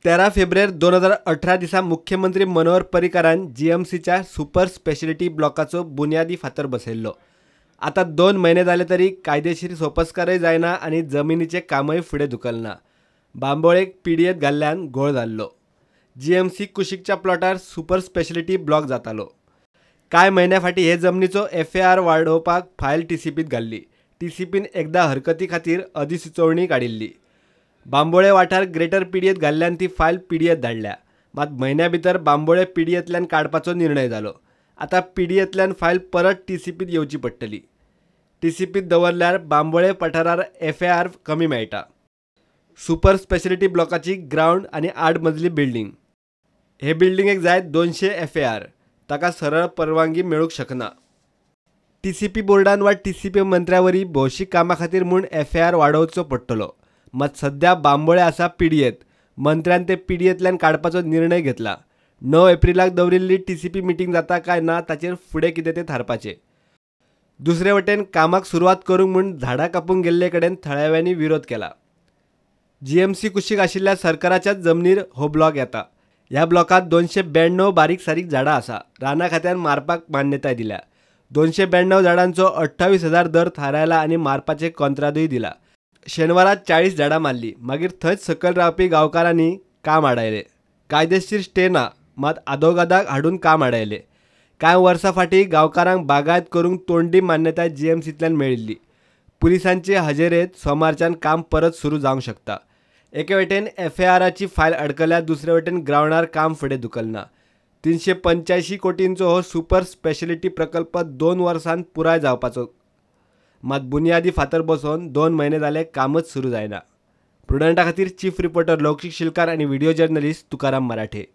13 February 2018 दिसा मुख्यमंत्री Manohar पर्रीकारान जीएमसीच्या super speciality ब्लॉकाचो बुनियादी फातर बसयल्लो। आता 2 महिने जाले तरी कायदेशीर सोपस्कारय जायना आणि जमिनीचे कामय फुडें धुकलना। बांबोळेक पीडीएत घाल्ल्यान घोळ जाल्लो। जीएमसी कुशिकच्या प्लॉटार सुपर स्पेशलिटी ब्लॉक जातालो। कांय महिन्या फाटीं हे जमनीचो FAR वाडोवपाक फायल TCPत घाल्ली। TCPन एकदा हरकती खातीर अधिसुचोवणी काडिल्ली। बांबोळे वाठार ग्रेटर पीडीएत घाल्ल्यान ती फायल पीडीएत धाडल्या। मात म्हयन्या भितर बांबोळे पीडीएतल्यान काडपाचो निर्णय जालो। आता पीडीएतल्यान फायल परत TCPत येवची पडटली। TCPत दवरल्यार बांबोळे पठारार FAR कमी मेळटा। सुपर स्पेशलिटी ब्लॉकाची ग्राउंड आनी 8 मजली बिल्डिंग। हे बिल्डिंगेक जाय 200 FAR। ताका सरळ परवानगी मेळूंक शकना। TCP बोर्डान वा TCP मंत्र्या वरी भौशीक कामा खातीर म्हूण FAR वाडोवचो पडटलो। मात सध्या बांबोळे आसा पीडीएत। मंत्र्यान ते पीडीएतल्यान काडपाचो निर्णय घेतला। 9 एप्रिलाक दवरिल्ली TCP मिटींग जाता काय ना ताचेर फुडें कितें तें थारपाचें। दुसरे वटेन कामाक सुरवात करूंक म्हूण झाडां कापूंक गेल्ले कडेन थळाव्यांनी विरोध केला। जीएमसी कुशीक आशिल्ल्या सरकाराच्याच जमनीर हो ब्लॉक येता। ह्या ब्लॉकात 292 बारीक सारीक झाडां आसा। राना खात्यान मारपाक मान्यताय दिल्या। 292 झाडांचो 28,000 दर थारायला आनी मारपाचें कंत्राटूय दिला। शेनवारा 40 झाडां मारली। मागीर थंयच सकयल रावपी गांवकारांनी काम आडायलें। कायदेशीर स्टे ना, मात आदोगादाक हाडून काम आडायलें। कांय वर्सां फाटीं गांवकारांक बागायत करूंक तोंडी मान्यताय जीएमसींतल्यान मेळिल्ली। पुलिसांचे हजेरेंत सोमारच्यान काम परत सुरू जावंक शकता। एके वटेन FARची फायल अडकल्यार दुसरे वटेन ग्राउंडार काम फुडें धुकलना। 385 कोटींचो हो सुपर स्पेशलिटी प्रकल्प 2 वर्सांत पुराय जावपाचो। मात बुनियादी फातर बसोवन 2 महिने जाले कामच सुरू जायना। प्रुडंटा खातीर चीफ रिपोर्टर लौकिक शिलकार आनी व्हिडिओ जर्नलिस्ट तुकाराम मराठे।